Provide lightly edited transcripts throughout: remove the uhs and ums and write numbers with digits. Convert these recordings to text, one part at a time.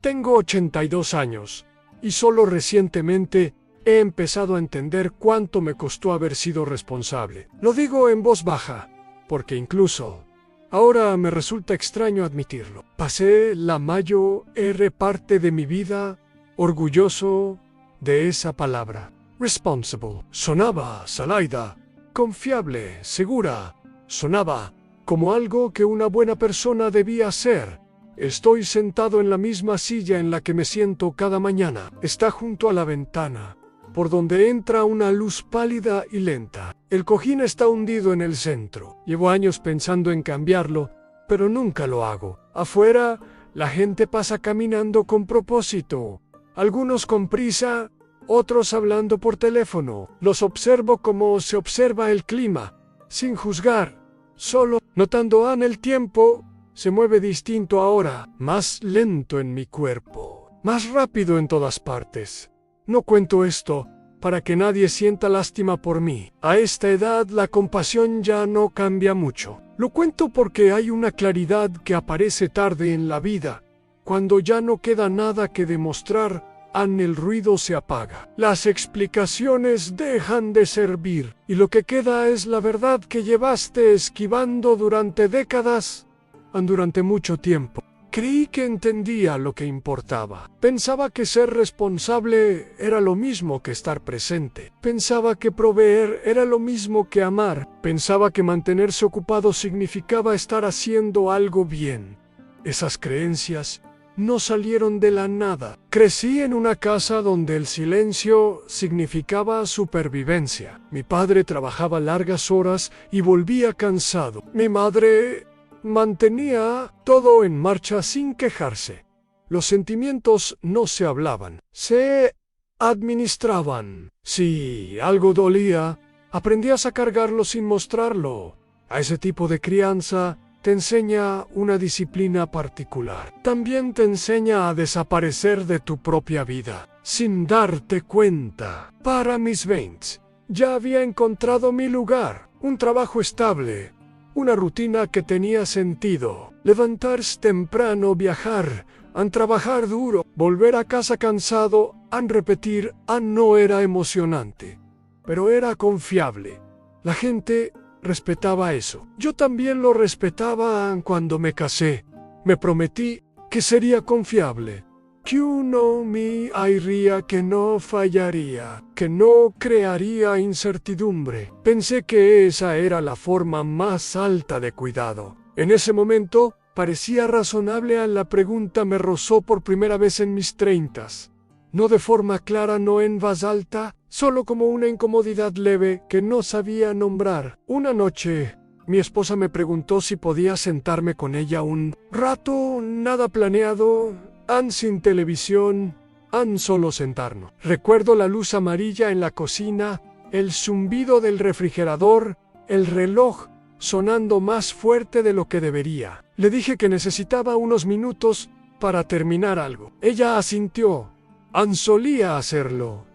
Tengo 82 años y solo recientemente he empezado a entender cuánto me costó haber sido responsable. Lo digo en voz baja, porque incluso ahora me resulta extraño admitirlo. Pasé la mayor parte de mi vida orgulloso de esa palabra. Responsible. Sonaba salaida, confiable, segura. Sonaba como algo que una buena persona debía ser. Estoy sentado en la misma silla en la que me siento cada mañana. Está junto a la ventana, por donde entra una luz pálida y lenta. El cojín está hundido en el centro. Llevo años pensando en cambiarlo, pero nunca lo hago. Afuera, la gente pasa caminando con propósito. Algunos con prisa, otros hablando por teléfono. Los observo como se observa el clima, sin juzgar, solo notando el tiempo. Se mueve distinto ahora, más lento en mi cuerpo, más rápido en todas partes. No cuento esto para que nadie sienta lástima por mí. A esta edad la compasión ya no cambia mucho. Lo cuento porque hay una claridad que aparece tarde en la vida, cuando ya no queda nada que demostrar. El ruido se apaga. Las explicaciones dejan de servir, y lo que queda es la verdad que llevaste esquivando durante décadas. Durante mucho tiempo. Creí que entendía lo que importaba. Pensaba que ser responsable era lo mismo que estar presente. Pensaba que proveer era lo mismo que amar. Pensaba que mantenerse ocupado significaba estar haciendo algo bien. Esas creencias no salieron de la nada. Crecí en una casa donde el silencio significaba supervivencia. Mi padre trabajaba largas horas y volvía cansado. Mi madre mantenía todo en marcha sin quejarse. Los sentimientos no se hablaban, se administraban. Si algo dolía, aprendías a cargarlo sin mostrarlo. A ese tipo de crianza te enseña una disciplina particular. También te enseña a desaparecer de tu propia vida, sin darte cuenta. Para mis 20, ya había encontrado mi lugar, un trabajo estable, una rutina que tenía sentido. Levantarse temprano, viajar, trabajar duro, volver a casa cansado, repetir, no era emocionante, pero era confiable. La gente respetaba eso. Yo también lo respetaba cuando me casé. Me prometí que sería confiable, que uno me haría, que no fallaría, que no crearía incertidumbre. Pensé que esa era la forma más alta de cuidado. En ese momento parecía razonable. La pregunta me rozó por primera vez en mis 30. No de forma clara, no en voz alta, solo como una incomodidad leve que no sabía nombrar. Una noche, mi esposa me preguntó si podía sentarme con ella un rato, nada planeado, sin televisión, solo sentarnos. Recuerdo la luz amarilla en la cocina, el zumbido del refrigerador, el reloj sonando más fuerte de lo que debería. Le dije que necesitaba unos minutos para terminar algo. Ella asintió. Solía hacerlo.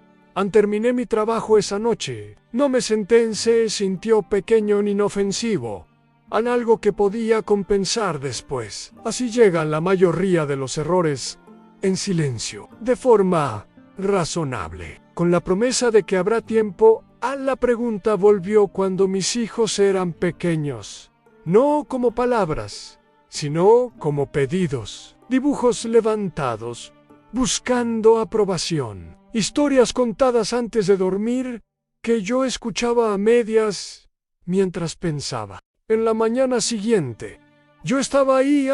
Terminé mi trabajo esa noche. No me senté. Se sintió pequeño ni inofensivo. Algo que podía compensar después. Así llegan la mayoría de los errores, en silencio, de forma razonable, con la promesa de que habrá tiempo. La pregunta volvió cuando mis hijos eran pequeños, no como palabras, sino como pedidos, dibujos levantados, buscando aprobación, historias contadas antes de dormir que yo escuchaba a medias mientras pensaba. En la mañana siguiente, yo estaba ahí,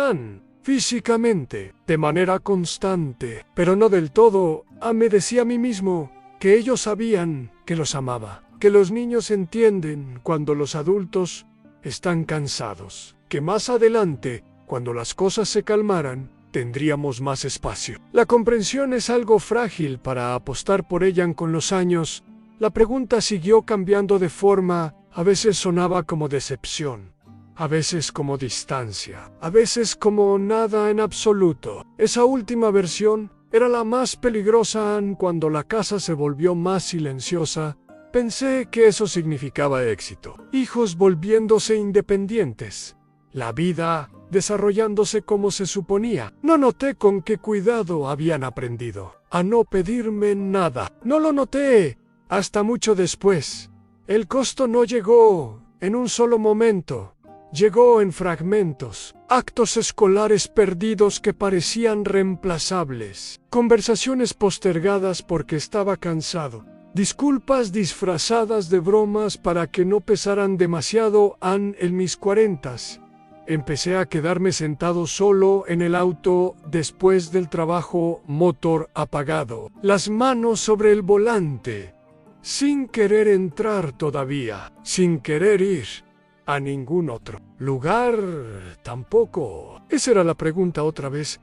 físicamente, de manera constante, pero no del todo. Me decía a mí mismo que ellos sabían que los amaba, que los niños entienden cuando los adultos están cansados, que más adelante, cuando las cosas se calmaran, tendríamos más espacio. La comprensión es algo frágil para apostar por ella con los años. La pregunta siguió cambiando de forma. A veces sonaba como decepción, a veces como distancia, a veces como nada en absoluto. Esa última versión era la más peligrosa. Cuando la casa se volvió más silenciosa, pensé que eso significaba éxito. Hijos volviéndose independientes. La vida desarrollándose como se suponía. No noté con qué cuidado habían aprendido a no pedirme nada. No lo noté hasta mucho después. El costo no llegó en un solo momento. Llegó en fragmentos, actos escolares perdidos que parecían reemplazables, conversaciones postergadas porque estaba cansado, disculpas disfrazadas de bromas para que no pesaran demasiado en mis 40s. Empecé a quedarme sentado solo en el auto después del trabajo, motor apagado, las manos sobre el volante, sin querer entrar todavía, sin querer ir a ningún otro lugar tampoco. Esa era la pregunta otra vez.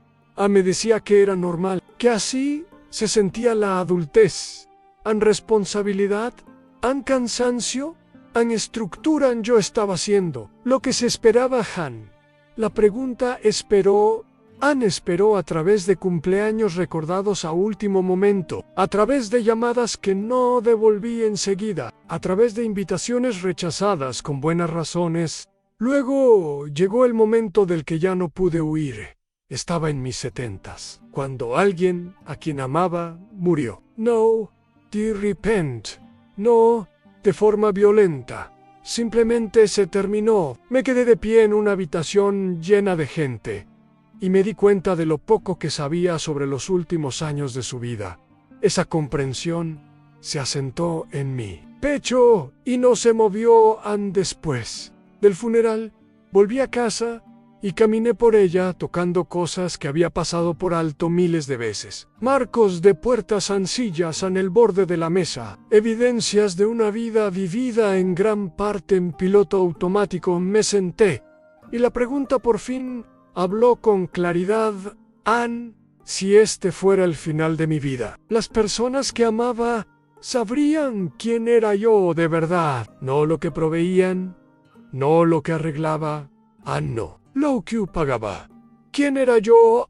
Me decía que era normal, que así se sentía la adultez. ¿En responsabilidad? ¿En cansancio? ¿En estructura? Yo estaba haciendo lo que se esperaba. La pregunta esperó a través de cumpleaños recordados a último momento, a través de llamadas que no devolví enseguida, a través de invitaciones rechazadas con buenas razones. Luego llegó el momento del que ya no pude huir. Estaba en mis 70s, cuando alguien a quien amaba murió. No de repente, no de forma violenta. Simplemente se terminó. Me quedé de pie en una habitación llena de gente y me di cuenta de lo poco que sabía sobre los últimos años de su vida. Esa comprensión se asentó en mi pecho y no se movió después del funeral. Volví a casa y caminé por ella tocando cosas que había pasado por alto miles de veces. Marcos de puertas sillas en el borde de la mesa, evidencias de una vida vivida en gran parte en piloto automático. Me senté y la pregunta por fin habló con claridad. Si este fuera el final de mi vida, las personas que amaba sabrían quién era yo de verdad, no lo que proveían, no lo que arreglaba, no, lo que pagaba. ¿Quién era yo,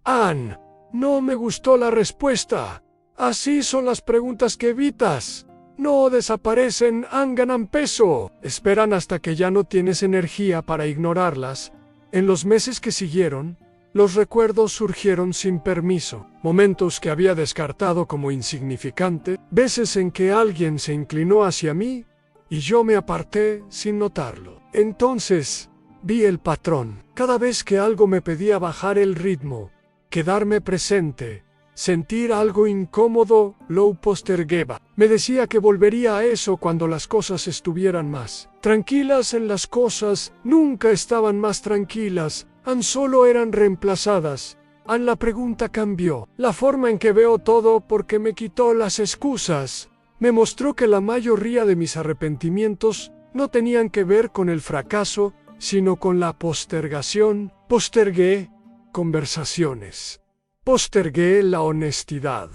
No me gustó la respuesta. Así son las preguntas que evitas. No desaparecen, ganan peso. Esperan hasta que ya no tienes energía para ignorarlas. En los meses que siguieron, los recuerdos surgieron sin permiso, momentos que había descartado como insignificante, veces en que alguien se inclinó hacia mí y yo me aparté sin notarlo. Entonces vi el patrón. Cada vez que algo me pedía bajar el ritmo, quedarme presente, sentir algo incómodo, lo postergueba. Me decía que volvería a eso cuando las cosas estuvieran más tranquilas. En las cosas nunca estaban más tranquilas, solo eran reemplazadas. La pregunta cambió. La forma en que veo todo porque me quitó las excusas. Me mostró que la mayoría de mis arrepentimientos no tenían que ver con el fracaso, sino con la postergación. Postergué conversaciones. Postergué la honestidad.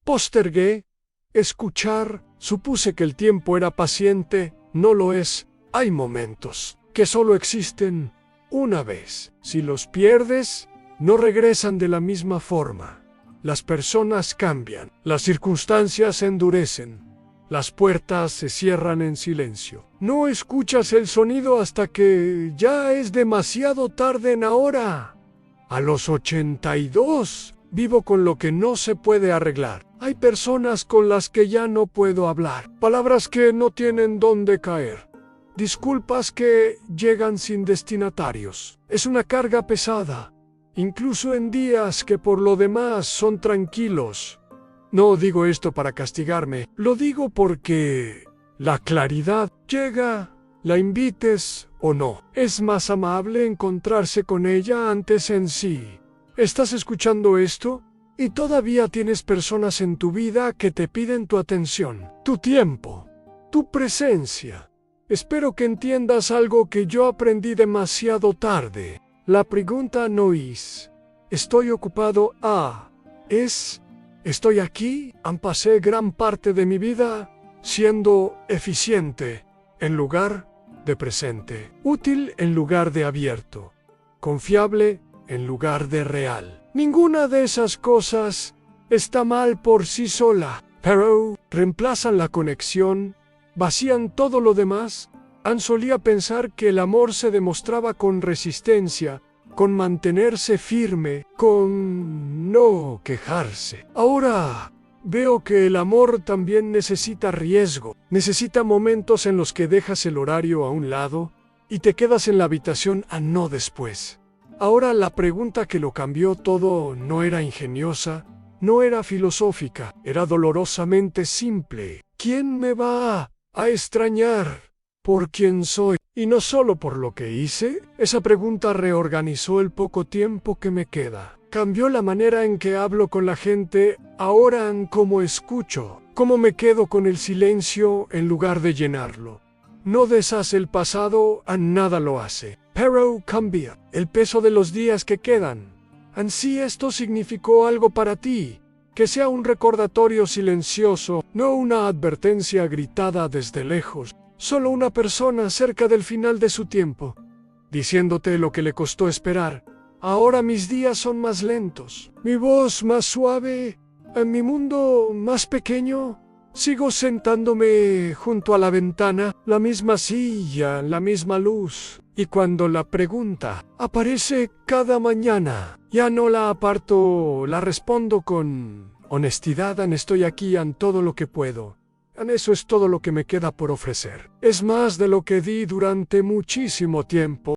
Postergué escuchar. Supuse que el tiempo era paciente. No lo es. Hay momentos que solo existen una vez. Si los pierdes, no regresan de la misma forma. Las personas cambian. Las circunstancias endurecen. Las puertas se cierran en silencio. No escuchas el sonido hasta que ya es demasiado tarde. Ahora, a los 82, vivo con lo que no se puede arreglar. Hay personas con las que ya no puedo hablar. Palabras que no tienen dónde caer. Disculpas que llegan sin destinatarios. Es una carga pesada, incluso en días que por lo demás son tranquilos. No digo esto para castigarme, lo digo porque la claridad llega, la invites o no. Es más amable encontrarse con ella antes en sí. ¿Estás escuchando esto? Y todavía tienes personas en tu vida que te piden tu atención, tu tiempo, tu presencia. Espero que entiendas algo que yo aprendí demasiado tarde. La pregunta no es, ¿estoy ocupado? ¿Estoy aquí? Pasé gran parte de mi vida siendo eficiente en lugar de presente, útil en lugar de abierto, confiable en lugar de real. Ninguna de esas cosas está mal por sí sola, pero reemplazan la conexión, vacían todo lo demás. Solía pensar que el amor se demostraba con resistencia, con mantenerse firme, con no quejarse. Ahora veo que el amor también necesita riesgo, necesita momentos en los que dejas el horario a un lado y te quedas en la habitación a no después. Ahora la pregunta que lo cambió todo no era ingeniosa, no era filosófica, era dolorosamente simple. ¿Quién me va a extrañar por quién soy? Y no solo por lo que hice. Esa pregunta reorganizó el poco tiempo que me queda. Cambió la manera en que hablo con la gente, ahora en cómo escucho, cómo me quedo con el silencio en lugar de llenarlo. No deshace el pasado, a nada lo hace, pero cambia el peso de los días que quedan. Ansí esto significó algo para ti, que sea un recordatorio silencioso, no una advertencia gritada desde lejos, solo una persona cerca del final de su tiempo, diciéndote lo que le costó esperar. Ahora mis días son más lentos, mi voz más suave, en mi mundo más pequeño. Sigo sentándome junto a la ventana, la misma silla, la misma luz. Y cuando la pregunta aparece cada mañana, ya no la aparto, la respondo con honestidad. Estoy aquí en todo lo que puedo. Eso es todo lo que me queda por ofrecer. Es más de lo que di durante muchísimo tiempo.